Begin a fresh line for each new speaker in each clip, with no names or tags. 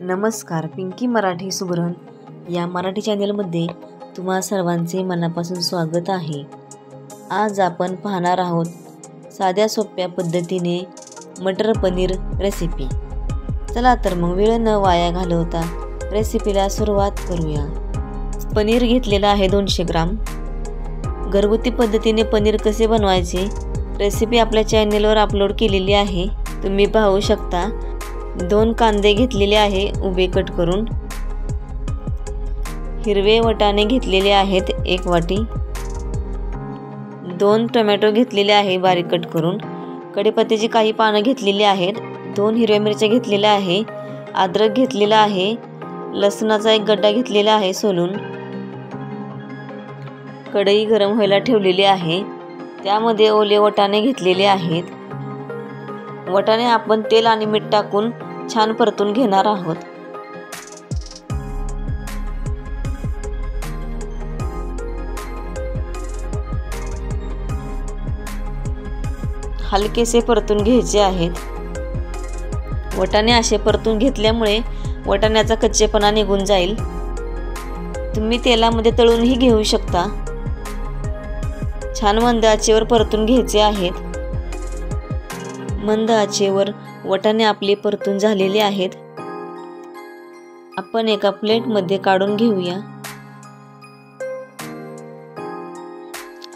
नमस्कार, पिंकी मराठी सुगरण या मराठी चॅनलमध्ये तुम्हा सर्वांचे मनापासून स्वागत आहे। आज आपण पाहणार आहोत साध्या सोप्या पद्धतीने मटर पनीर रेसिपी। चला तर मग वेळ न वाया घालवता रेसिपीला सुरुवात करूया। पनीर घेतलेला आहे 200 ग्राम। घरगुती पद्धतीने पनीर कसे बनवायचे रेसिपी आपल्या चॅनलवर अपलोड केलेली आहे, तुम्ही पाहू शकता। 2 कांदे घेतलेले आहे उभे कट करून। हिरवे वाटाणे घेतलेले आहेत 1 वाटी। 2 टोमॅटो घेतलेले आहे बारीक कट करून। कढीपत्त्याची काही पानं घेतलेली आहेत। 2 हिरव्या मिरच्या घेतलेल्या आहे। अद्रक घेतलेला आहे। लसणाचा 1 गड्डा घेतलेला आहे सोलून। कढई गरम व्हायला ठेवलेली आहे, त्यामध्ये ओले वाटाणे घेतलेले आहेत। वाटाणे आपण तेल आणि मीठ टाकून छान परतून घेणार आहोत। हलकेसे परतून घ्यायचे आहेत। वाटाणे असे परतून घेतल्यामुळे वाटाण्याचा कच्चेपणा निघून जाईल। तुम्ही तेलामध्ये तळूनही घेऊ शकता। छान मंद आचेवर परतून घ्यायचे आहेत। मंद आचेवर वाटाणे आपले परतून झालेले आहेत। आपण एका प्लेटमध्ये काढून घेऊया।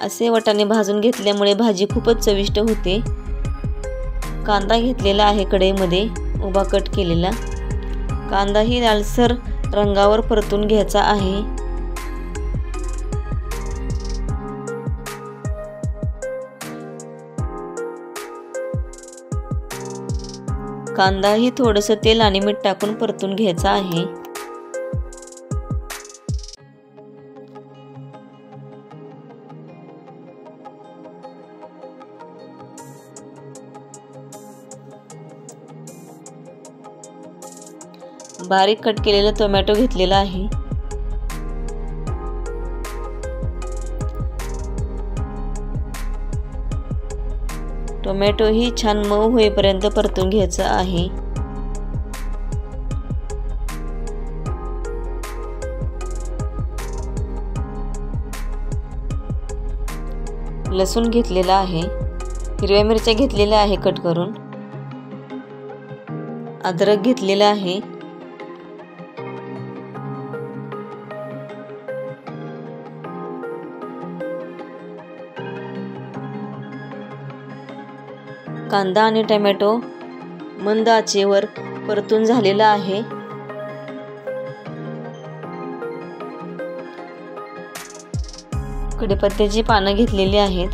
असे वाटाणे भाजून घेतल्यामुळे भाजी खूपच चविष्ट होते। कांदा घेतलेला आहे कढईमध्ये उभा कट केलेला। कांदाही लालसर रंगावर परतून घ्यायचा आहे। कांदाही थोडंसं तेल आणि मीठ टाकून परतून घ्यायचा आहे। बारीक कट केलेला टोमॅटो घेतलेला आहे। टोमॅटो ही छान मऊ होईपर्यंत परतून घ्यायचा आहे। लसूण घेतलेला आहे। हिरव्या मिरच्या घेतलेल्या आहे कट करून। अद्रक घेतलेला आहे। कांदा आणि टोमॅटो मंद आचेवर परतून झालेला आहे। कढीपत्त्याची पानं घेतलेली आहेत।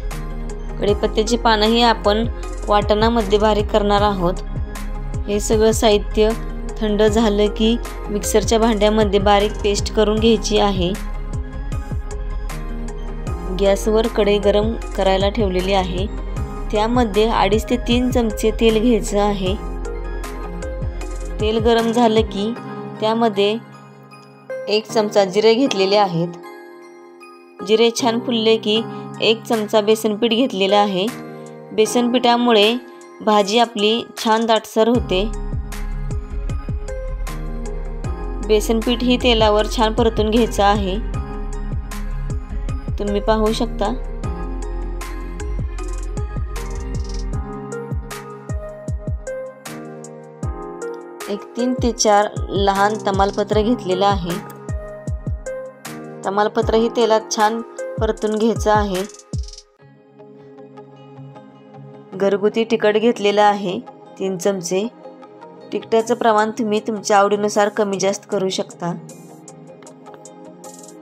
कढीपत्त्याची पानं ही आपण वाटणामध्ये बारीक करणार आहोत। हे सगळं साहित्य थंड झालं की मिक्सरच्या भांड्यामध्ये बारीक पेस्ट करून घ्यायची आहे। गॅसवर कढई गरम करायला ठेवलेली आहे, त्यामध्ये 2.5 ते 3 चमचे तेल घ्यायचं आहे। तेल गरम झालं की त्यामध्ये 1 चमचा जिरे घेतलेले आहेत। जिरे छान फुलले की 1 चमचा बेसन पीठ घेतलेला आहे। बेसन पिठामुळे भाजी आपली छान दाटसर होते। बेसन पीठ ही तेलावर छान परतून घ्यायचं आहे, तुम्ही पाहू शकता। एक 3 ते 4 लहान तमालपत्र घेतलेला आहे। तमालपत्र ही तेलात छान परतून घ्यायचं आहे। घरगुती तिखट घेतलेला आहे 3 चमचे। तिखटाचं प्रमाण तुम्ही तुमच्या आवडीनुसार कमी जास्त करू शकता।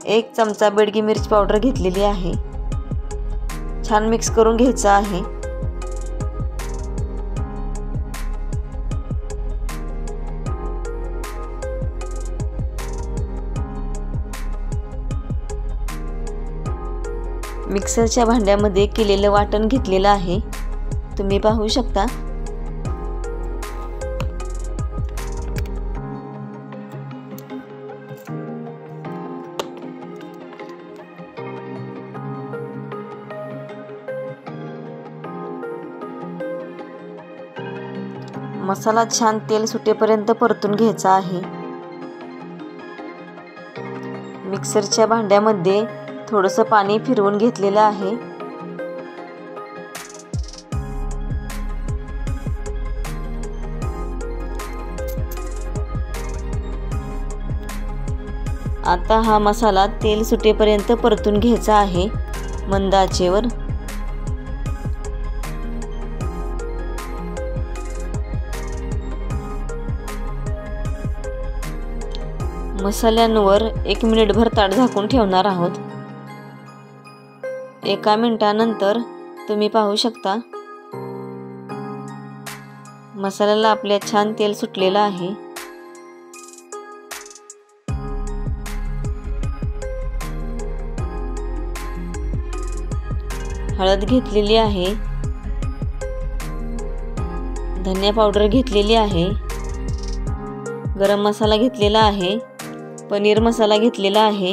1 चमचा बेडगी मिरची पावडर घेतलेली आहे। छान मिक्स करून घ्यायचं आहे। मिक्सरच्या भांड्यामध्ये केलेलं वाटण घेतलेलं आहे, तुम्ही पाहू शकता। मसाला छान तेल सुटेपर्यंत परतून घ्यायचा आहे। मिक्सरच्या भांड्यामध्ये थोडंसं पाणी फिरवून घेतलेलं आहे. आता हा मसाला तेल सुटेपर्यंत परतून घ्यायचा आहे मंद आचेवर. मसाल्यांवर 1 मिनिटभर ताट झाकून ठेवणार आहोत. 1 मिनिटानंतर तुम्ही पाहू शकता मसाल्याला आपल्या छान तेल सुटलेलं आहे. हळद घेतलेली आहे, धनिया पावडर घेतलेली आहे, गरम मसाला घेतलेला आहे, पनीर मसाला घेतलेला आहे.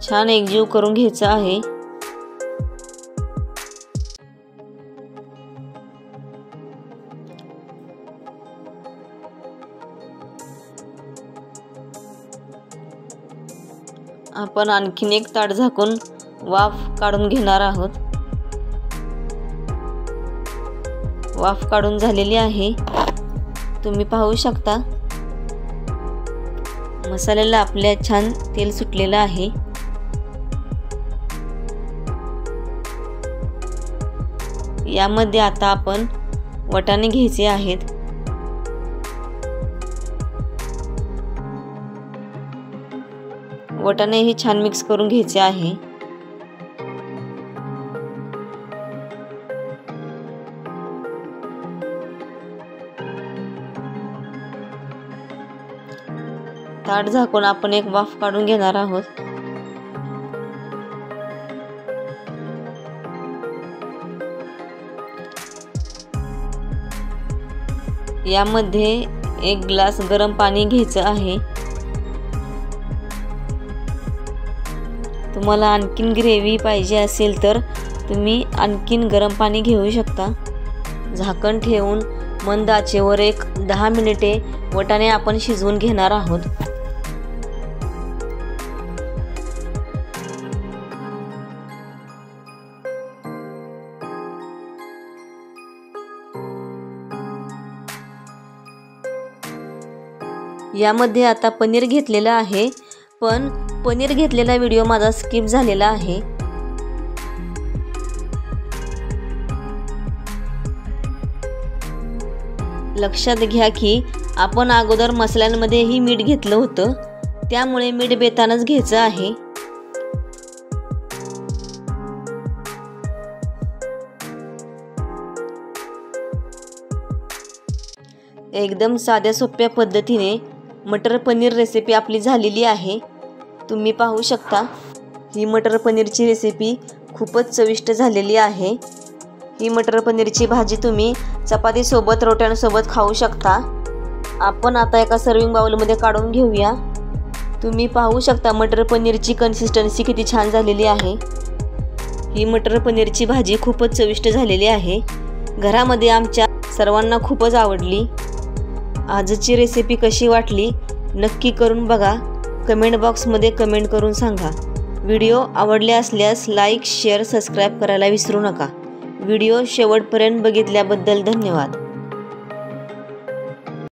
छान एकजीव करून घ्यायचा आहे. आपण आणखीन एक ताट झाकून वाफ काढून घेणार आहोत. वाफ काढून झालेली आहे. तुम्ही पाहू शकता मसाल्याला आपल्या छान तेल सुटलेलं आहे. यामध्ये आता आपण वाटाणे घ्यायचे आहेत. वाटाणे हे छान मिक्स करून घ्यायचे आहे. ताट झाकून आपण एक वाफ काढून घेणार आहोत. यामध्ये 1 ग्लास गरम पाणी घ्यायचं आहे. तुम्हाला आणखीन ग्रेव्ही पाहिजे असेल तर तुम्ही आणखीन गरम पाणी घेऊ शकता. झाकण ठेवून मंद आचेवर 10 मिनिटे वाटाणे आपण शिजवून घेणार आहोत. यामध्ये आता पनीर घेतलेला आहे, पण पनीर घेतलेला व्हिडिओ माझा स्किप झालेला आहे. लक्षात घ्या की आपण अगोदर मसाल्यांमध्येही मीठ घेतलं होतं, त्यामुळे मीठ बेतानच घ्यायचं आहे. एकदम साध्या सोप्या पद्धतीने मटर पनीर रेसिपी आपली झालेली आहे. तुम्ही पाहू शकता ही मटर पनीरची रेसिपी खूपच चविष्ट झालेली आहे. ही मटर पनीरची भाजी तुम्ही चपातीसोबत रोट्यांसोबत खाऊ शकता. आपण आता एका सर्विंग बाउलमध्ये काढून घेऊया. तुम्ही पाहू शकता मटर पनीरची कन्सिस्टन्सी किती छान झालेली आहे. ही मटर पनीरची भाजी खूपच चविष्ट झालेली आहे. घरामध्ये आमच्या सर्वांना खूपच आवडली. आजची रेसिपी कशी वाटली नक्की करून बघा. कमेंट बॉक्समध्ये कमेंट करून सांगा. व्हिडिओ आवडले असल्यास लाईक, शेअर, सबस्क्राईब करायला विसरू नका. व्हिडिओ शेवटपर्यंत बघितल्याबद्दल धन्यवाद.